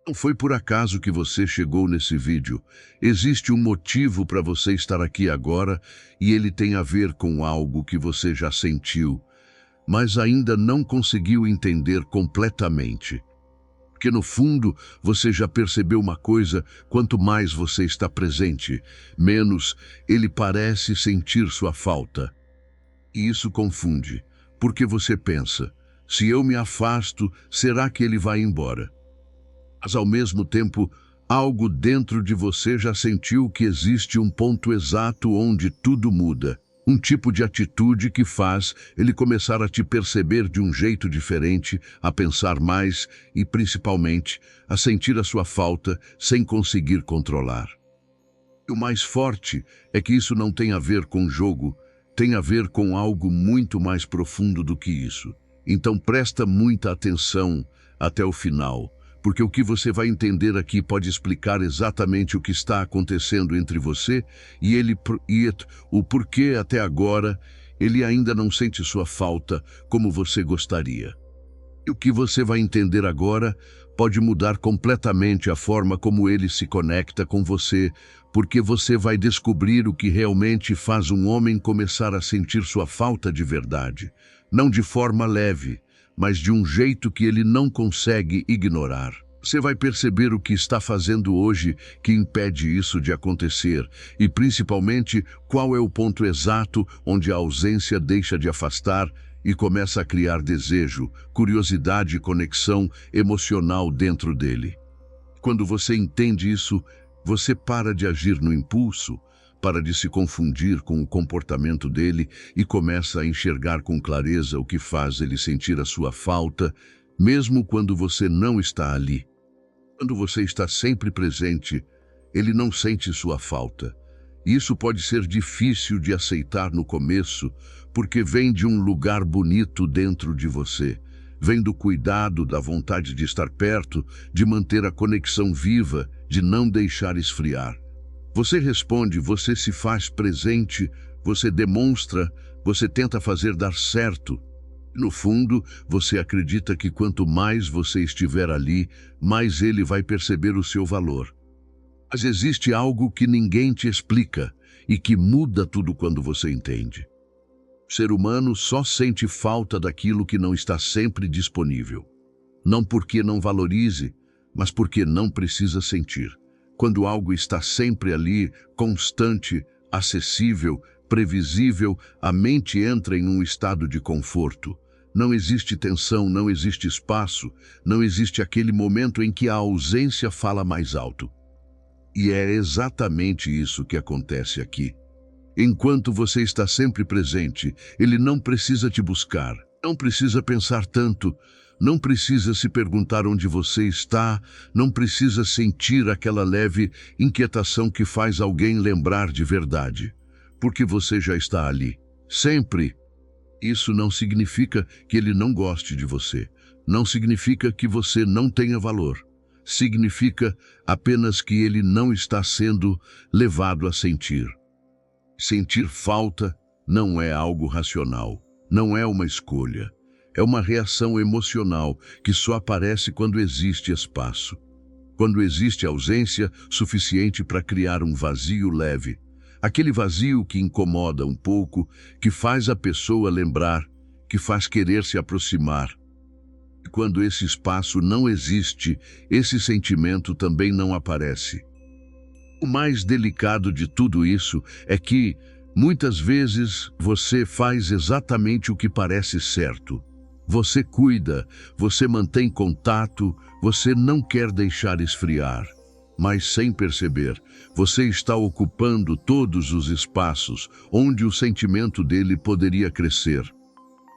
Não foi por acaso que você chegou nesse vídeo. Existe um motivo para você estar aqui agora e ele tem a ver com algo que você já sentiu, mas ainda não conseguiu entender completamente. Porque no fundo você já percebeu uma coisa: quanto mais você está presente, menos ele parece sentir sua falta. E isso confunde, porque você pensa: se eu me afasto, será que ele vai embora? Mas ao mesmo tempo, algo dentro de você já sentiu que existe um ponto exato onde tudo muda. Um tipo de atitude que faz ele começar a te perceber de um jeito diferente, a pensar mais e, principalmente, a sentir a sua falta sem conseguir controlar. E o mais forte é que isso não tem a ver com jogo, tem a ver com algo muito mais profundo do que isso. Então presta muita atenção até o final, porque o que você vai entender aqui pode explicar exatamente o que está acontecendo entre você e o porquê até agora ele ainda não sente sua falta como você gostaria. E o que você vai entender agora pode mudar completamente a forma como ele se conecta com você, porque você vai descobrir o que realmente faz um homem começar a sentir sua falta de verdade, não de forma leve, mas de um jeito que ele não consegue ignorar. Você vai perceber o que está fazendo hoje que impede isso de acontecer e, principalmente, qual é o ponto exato onde a ausência deixa de afastar e começa a criar desejo, curiosidade e conexão emocional dentro dele. Quando você entende isso, você para de agir no impulso, para de se confundir com o comportamento dele e começa a enxergar com clareza o que faz ele sentir a sua falta, mesmo quando você não está ali. Quando você está sempre presente, ele não sente sua falta. Isso pode ser difícil de aceitar no começo, porque vem de um lugar bonito dentro de você. Vem do cuidado, da vontade de estar perto, de manter a conexão viva, de não deixar esfriar. Você responde, você se faz presente, você demonstra, você tenta fazer dar certo. No fundo, você acredita que quanto mais você estiver ali, mais ele vai perceber o seu valor. Mas existe algo que ninguém te explica e que muda tudo quando você entende. O ser humano só sente falta daquilo que não está sempre disponível. Não porque não valorize, mas porque não precisa sentir. Quando algo está sempre ali, constante, acessível, previsível, a mente entra em um estado de conforto. Não existe tensão, não existe espaço, não existe aquele momento em que a ausência fala mais alto. E é exatamente isso que acontece aqui. Enquanto você está sempre presente, ele não precisa te buscar, não precisa pensar tanto, não precisa se perguntar onde você está, não precisa sentir aquela leve inquietação que faz alguém lembrar de verdade, porque você já está ali, sempre. Isso não significa que ele não goste de você, não significa que você não tenha valor. Significa apenas que ele não está sendo levado a sentir. Sentir falta não é algo racional, não é uma escolha. É uma reação emocional que só aparece quando existe espaço. Quando existe ausência suficiente para criar um vazio leve. Aquele vazio que incomoda um pouco, que faz a pessoa lembrar, que faz querer se aproximar. E quando esse espaço não existe, esse sentimento também não aparece. O mais delicado de tudo isso é que, muitas vezes, você faz exatamente o que parece certo. Você cuida, você mantém contato, você não quer deixar esfriar. Mas sem perceber, você está ocupando todos os espaços onde o sentimento dele poderia crescer.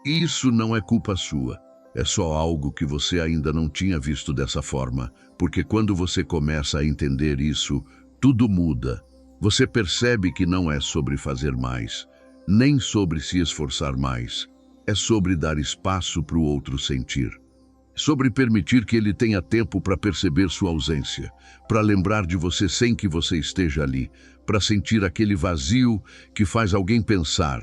E isso não é culpa sua. É só algo que você ainda não tinha visto dessa forma, porque quando você começa a entender isso, tudo muda. Você percebe que não é sobre fazer mais, nem sobre se esforçar mais. É sobre dar espaço para o outro sentir. Sobre permitir que ele tenha tempo para perceber sua ausência, para lembrar de você sem que você esteja ali, para sentir aquele vazio que faz alguém pensar.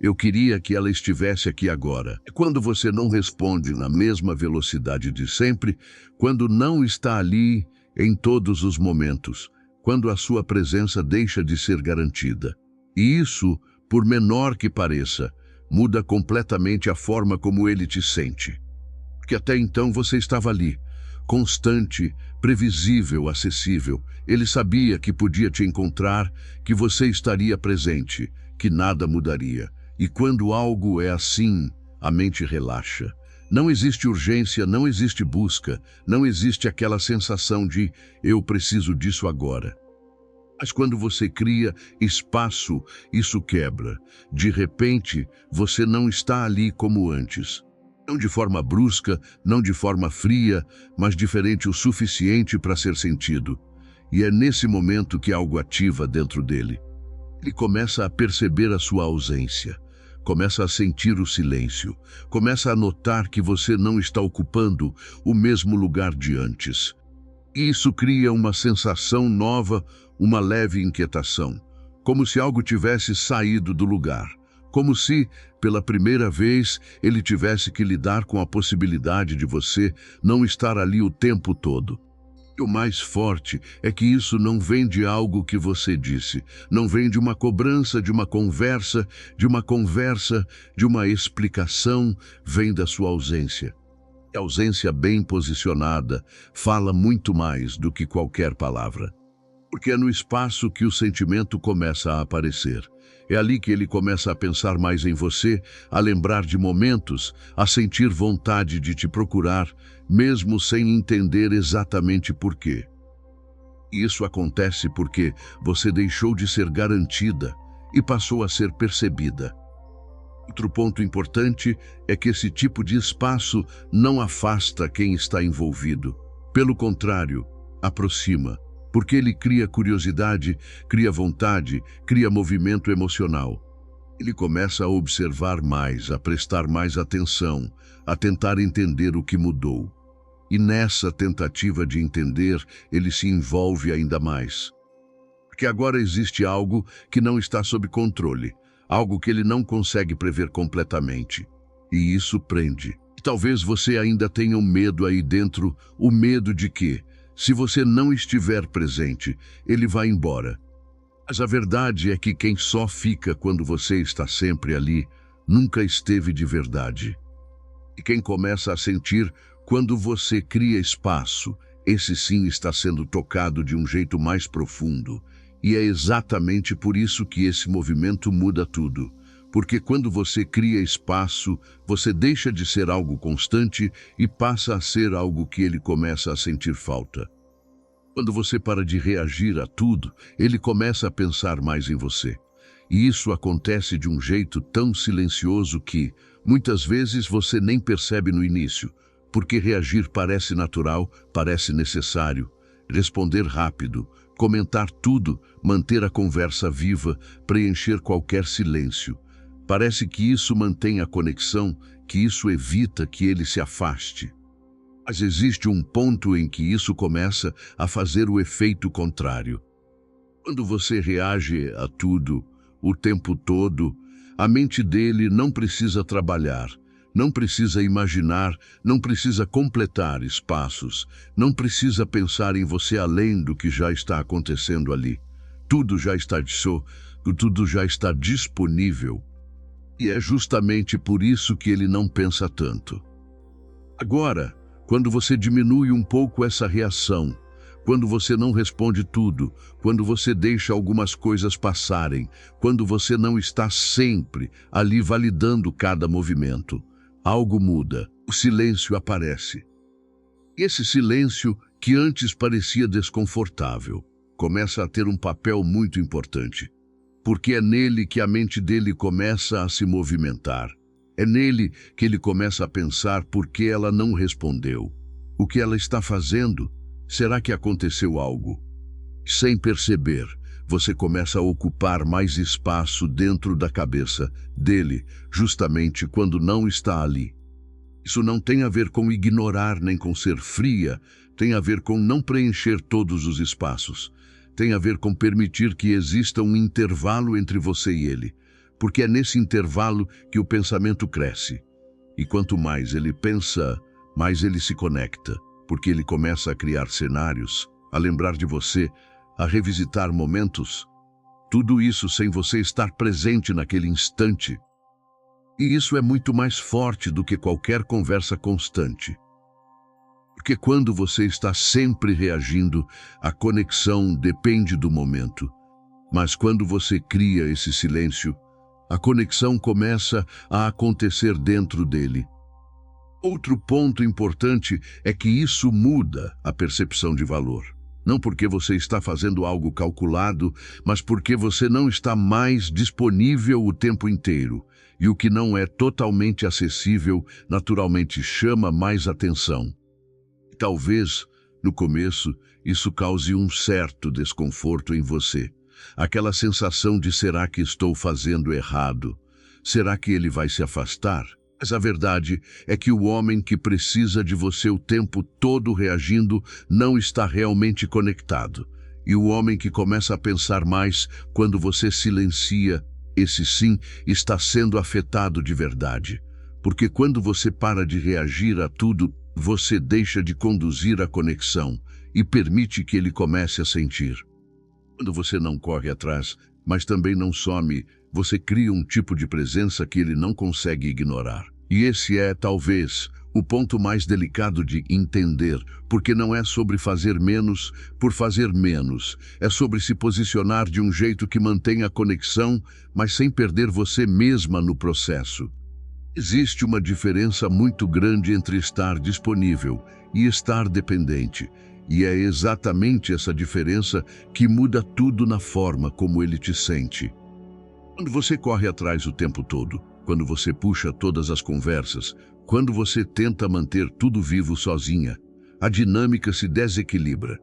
Eu queria que ela estivesse aqui agora. É quando você não responde na mesma velocidade de sempre, quando não está ali em todos os momentos, quando a sua presença deixa de ser garantida. E isso, por menor que pareça, muda completamente a forma como ele te sente. Porque até então você estava ali, constante, previsível, acessível. Ele sabia que podia te encontrar, que você estaria presente, que nada mudaria. E quando algo é assim, a mente relaxa. Não existe urgência, não existe busca, não existe aquela sensação de eu preciso disso agora. Mas quando você cria espaço, isso quebra. De repente, você não está ali como antes. Não de forma brusca, não de forma fria, mas diferente o suficiente para ser sentido. E é nesse momento que algo ativa dentro dele. Ele começa a perceber a sua ausência, começa a sentir o silêncio, começa a notar que você não está ocupando o mesmo lugar de antes. Isso cria uma sensação nova, uma leve inquietação, como se algo tivesse saído do lugar, como se, pela primeira vez, ele tivesse que lidar com a possibilidade de você não estar ali o tempo todo. E o mais forte é que isso não vem de algo que você disse, não vem de uma cobrança, de uma conversa, de uma explicação, vem da sua ausência. E a ausência bem posicionada fala muito mais do que qualquer palavra. Porque é no espaço que o sentimento começa a aparecer. É ali que ele começa a pensar mais em você, a lembrar de momentos, a sentir vontade de te procurar, mesmo sem entender exatamente por quê. E isso acontece porque você deixou de ser garantida e passou a ser percebida. Outro ponto importante é que esse tipo de espaço não afasta quem está envolvido. Pelo contrário, aproxima. Porque ele cria curiosidade, cria vontade, cria movimento emocional. Ele começa a observar mais, a prestar mais atenção, a tentar entender o que mudou. E nessa tentativa de entender, ele se envolve ainda mais. Porque agora existe algo que não está sob controle, algo que ele não consegue prever completamente. E isso prende. Talvez você ainda tenha um medo aí dentro, o medo de que, se você não estiver presente, ele vai embora. Mas a verdade é que quem só fica quando você está sempre ali, nunca esteve de verdade. E quem começa a sentir quando você cria espaço, esse sim está sendo tocado de um jeito mais profundo. E é exatamente por isso que esse movimento muda tudo. Porque quando você cria espaço, você deixa de ser algo constante e passa a ser algo que ele começa a sentir falta. Quando você para de reagir a tudo, ele começa a pensar mais em você. E isso acontece de um jeito tão silencioso que, muitas vezes, você nem percebe no início, porque reagir parece natural, parece necessário. Responder rápido, comentar tudo, manter a conversa viva, preencher qualquer silêncio. Parece que isso mantém a conexão, que isso evita que ele se afaste. Mas existe um ponto em que isso começa a fazer o efeito contrário. Quando você reage a tudo, o tempo todo, a mente dele não precisa trabalhar, não precisa imaginar, não precisa completar espaços, não precisa pensar em você além do que já está acontecendo ali. Tudo já está tudo já está disponível. E é justamente por isso que ele não pensa tanto. Agora, quando você diminui um pouco essa reação, quando você não responde tudo, quando você deixa algumas coisas passarem, quando você não está sempre ali validando cada movimento, algo muda, o silêncio aparece. Esse silêncio, que antes parecia desconfortável, começa a ter um papel muito importante. Porque é nele que a mente dele começa a se movimentar. É nele que ele começa a pensar por que ela não respondeu. O que ela está fazendo? Será que aconteceu algo? Sem perceber, você começa a ocupar mais espaço dentro da cabeça dele, justamente quando não está ali. Isso não tem a ver com ignorar nem com ser fria, tem a ver com não preencher todos os espaços. Tem a ver com permitir que exista um intervalo entre você e ele. porque é nesse intervalo que o pensamento cresce. E quanto mais ele pensa, mais ele se conecta, porque ele começa a criar cenários, a lembrar de você, a revisitar momentos. Tudo isso sem você estar presente naquele instante. E isso é muito mais forte do que qualquer conversa constante. Porque quando você está sempre reagindo, a conexão depende do momento. Mas quando você cria esse silêncio, a conexão começa a acontecer dentro dele. Outro ponto importante é que isso muda a percepção de valor. Não porque você está fazendo algo calculado, mas porque você não está mais disponível o tempo inteiro. E o que não é totalmente acessível, naturalmente chama mais atenção. Talvez, no começo, isso cause um certo desconforto em você. Aquela sensação de será que estou fazendo errado? Será que ele vai se afastar? Mas a verdade é que o homem que precisa de você o tempo todo reagindo não está realmente conectado. E o homem que começa a pensar mais quando você silencia, esse sim está sendo afetado de verdade. Porque quando você para de reagir a tudo, você deixa de conduzir a conexão e permite que ele comece a sentir. Quando você não corre atrás, mas também não some, você cria um tipo de presença que ele não consegue ignorar. E esse é, talvez, o ponto mais delicado de entender, porque não é sobre fazer menos por fazer menos. É sobre se posicionar de um jeito que mantenha a conexão, mas sem perder você mesma no processo. Existe uma diferença muito grande entre estar disponível e estar dependente. E é exatamente essa diferença que muda tudo na forma como ele te sente. Quando você corre atrás o tempo todo, quando você puxa todas as conversas, quando você tenta manter tudo vivo sozinha, a dinâmica se desequilibra.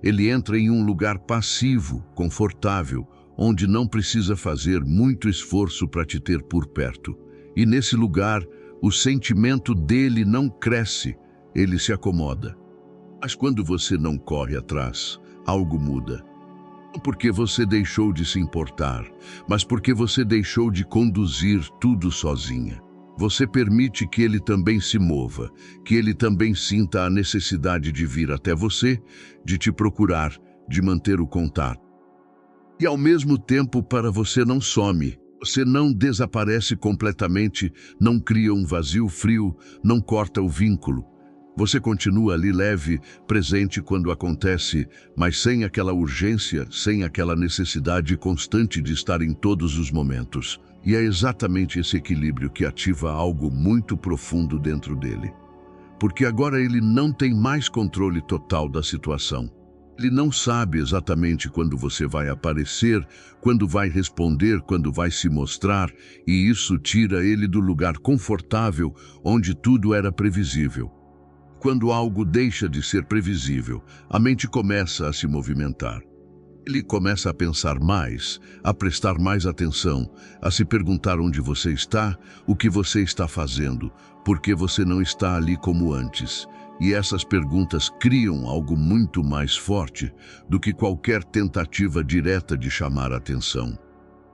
Ele entra em um lugar passivo, confortável, onde não precisa fazer muito esforço para te ter por perto. E nesse lugar, o sentimento dele não cresce, ele se acomoda. Mas quando você não corre atrás, algo muda. Não porque você deixou de se importar, mas porque você deixou de conduzir tudo sozinha. Você permite que ele também se mova, que ele também sinta a necessidade de vir até você, de te procurar, de manter o contato. E ao mesmo tempo, para você não some. Você não desaparece completamente, não cria um vazio frio, não corta o vínculo. Você continua ali leve, presente quando acontece, mas sem aquela urgência, sem aquela necessidade constante de estar em todos os momentos. E é exatamente esse equilíbrio que ativa algo muito profundo dentro dele. Porque agora ele não tem mais controle total da situação. Ele não sabe exatamente quando você vai aparecer, quando vai responder, quando vai se mostrar, e isso tira ele do lugar confortável onde tudo era previsível. Quando algo deixa de ser previsível, a mente começa a se movimentar. Ele começa a pensar mais, a prestar mais atenção, a se perguntar onde você está, o que você está fazendo, por que você não está ali como antes. E essas perguntas criam algo muito mais forte do que qualquer tentativa direta de chamar a atenção.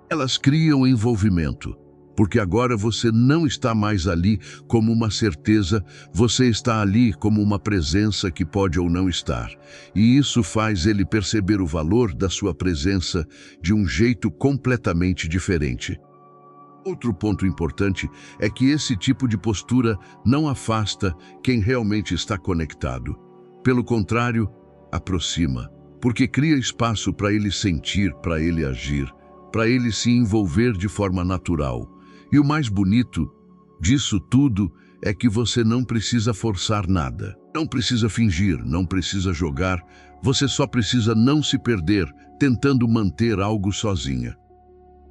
Elas criam envolvimento, porque agora você não está mais ali como uma certeza, você está ali como uma presença que pode ou não estar. E isso faz ele perceber o valor da sua presença de um jeito completamente diferente. Outro ponto importante é que esse tipo de postura não afasta quem realmente está conectado. Pelo contrário, aproxima, porque cria espaço para ele sentir, para ele agir, para ele se envolver de forma natural. E o mais bonito disso tudo é que você não precisa forçar nada. Não precisa fingir, não precisa jogar, você só precisa não se perder tentando manter algo sozinha.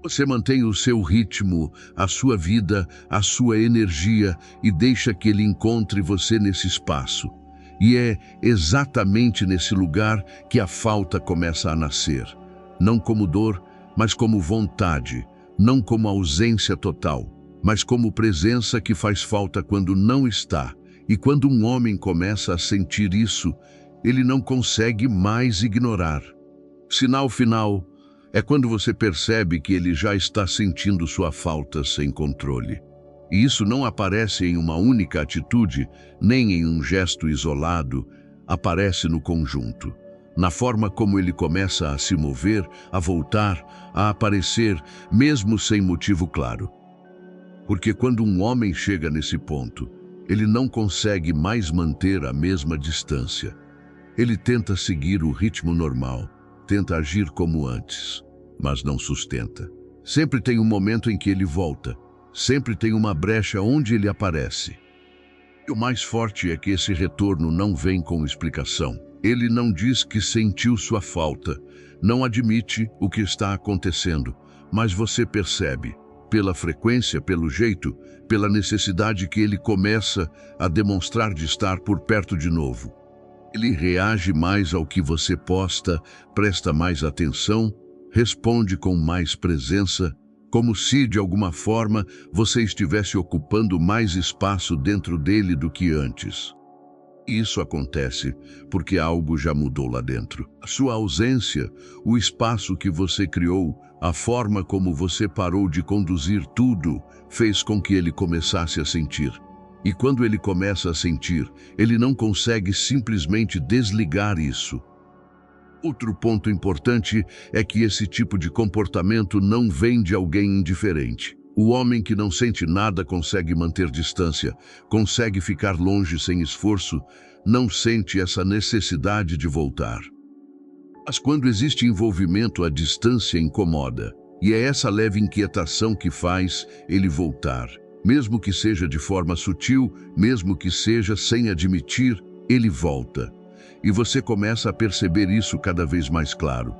Você mantém o seu ritmo, a sua vida, a sua energia e deixa que ele encontre você nesse espaço. E é exatamente nesse lugar que a falta começa a nascer. Não como dor, mas como vontade. Não como ausência total, mas como presença que faz falta quando não está. E quando um homem começa a sentir isso, ele não consegue mais ignorar. Sinal final É quando você percebe que ele já está sentindo sua falta sem controle. E isso não aparece em uma única atitude, nem em um gesto isolado, aparece no conjunto. Na forma como ele começa a se mover, a voltar, a aparecer, mesmo sem motivo claro. Porque quando um homem chega nesse ponto, ele não consegue mais manter a mesma distância. Ele tenta seguir o ritmo normal, tenta agir como antes, mas não sustenta. Sempre tem um momento em que ele volta, sempre tem uma brecha onde ele aparece. E o mais forte é que esse retorno não vem com explicação. Ele não diz que sentiu sua falta, não admite o que está acontecendo, mas você percebe, pela frequência, pelo jeito, pela necessidade que ele começa a demonstrar de estar por perto de novo. Ele reage mais ao que você posta, presta mais atenção, responde com mais presença, como se, de alguma forma, você estivesse ocupando mais espaço dentro dele do que antes. Isso acontece porque algo já mudou lá dentro. A sua ausência, o espaço que você criou, a forma como você parou de conduzir tudo, fez com que ele começasse a sentir. E quando ele começa a sentir, ele não consegue simplesmente desligar isso. Outro ponto importante é que esse tipo de comportamento não vem de alguém indiferente. O homem que não sente nada consegue manter distância, consegue ficar longe sem esforço, não sente essa necessidade de voltar. Mas quando existe envolvimento, a distância incomoda. E é essa leve inquietação que faz ele voltar. Mesmo que seja de forma sutil, mesmo que seja sem admitir, ele volta. E você começa a perceber isso cada vez mais claro.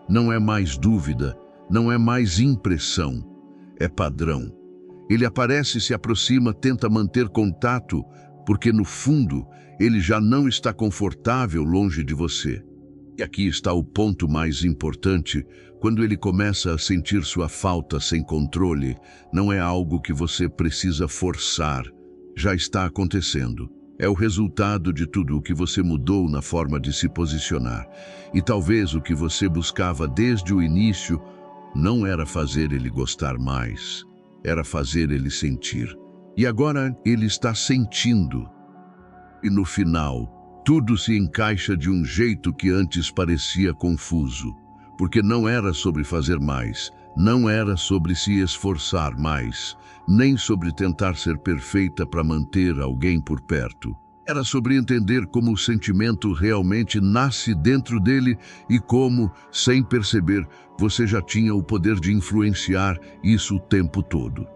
Não é mais dúvida, não é mais impressão, é padrão. Ele aparece, se aproxima, tenta manter contato, porque no fundo ele já não está confortável longe de você. E aqui está o ponto mais importante: quando ele começa a sentir sua falta sem controle, não é algo que você precisa forçar, já está acontecendo. É o resultado de tudo o que você mudou na forma de se posicionar. E talvez o que você buscava desde o início não era fazer ele gostar mais, era fazer ele sentir. E agora ele está sentindo. E no final, tudo se encaixa de um jeito que antes parecia confuso. Porque não era sobre fazer mais, não era sobre se esforçar mais, nem sobre tentar ser perfeita para manter alguém por perto. Era sobre entender como o sentimento realmente nasce dentro dele e como, sem perceber, você já tinha o poder de influenciar isso o tempo todo.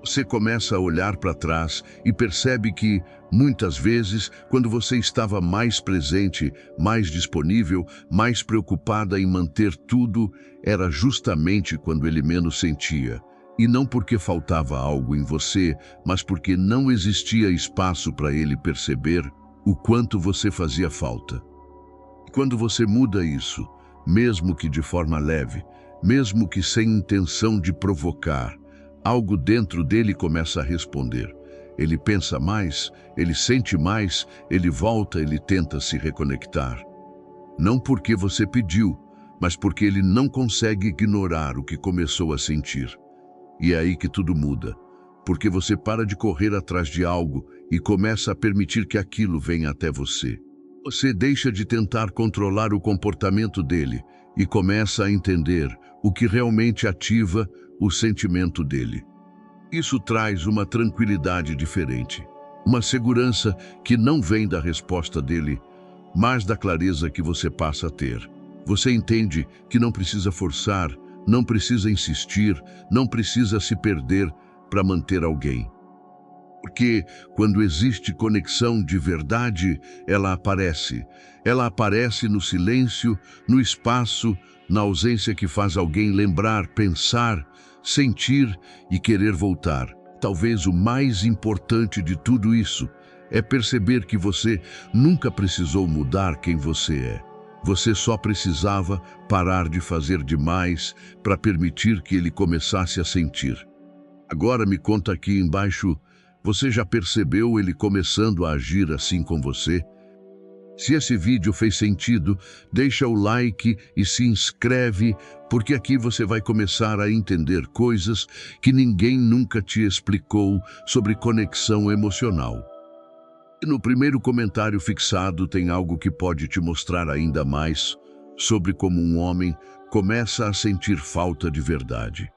Você começa a olhar para trás e percebe que, muitas vezes, quando você estava mais presente, mais disponível, mais preocupada em manter tudo, era justamente quando ele menos sentia. E não porque faltava algo em você, mas porque não existia espaço para ele perceber o quanto você fazia falta. E quando você muda isso, mesmo que de forma leve, mesmo que sem intenção de provocar, algo dentro dele começa a responder. Ele pensa mais, ele sente mais, ele volta, ele tenta se reconectar. Não porque você pediu, mas porque ele não consegue ignorar o que começou a sentir. E é aí que tudo muda, porque você para de correr atrás de algo e começa a permitir que aquilo venha até você. Você deixa de tentar controlar o comportamento dele e começa a entender o que realmente ativa o sentimento dele. Isso traz uma tranquilidade diferente, uma segurança que não vem da resposta dele, mas da clareza que você passa a ter. Você entende que não precisa forçar, não precisa insistir, não precisa se perder para manter alguém. Porque quando existe conexão de verdade, ela aparece. Ela aparece no silêncio, no espaço, na ausência que faz alguém lembrar, pensar, sentir e querer voltar. Talvez o mais importante de tudo isso é perceber que você nunca precisou mudar quem você é. Você só precisava parar de fazer demais para permitir que ele começasse a sentir. Agora me conta aqui embaixo, você já percebeu ele começando a agir assim com você? Se esse vídeo fez sentido, deixa o like e se inscreve, porque aqui você vai começar a entender coisas que ninguém nunca te explicou sobre conexão emocional. E no primeiro comentário fixado tem algo que pode te mostrar ainda mais sobre como um homem começa a sentir falta de verdade.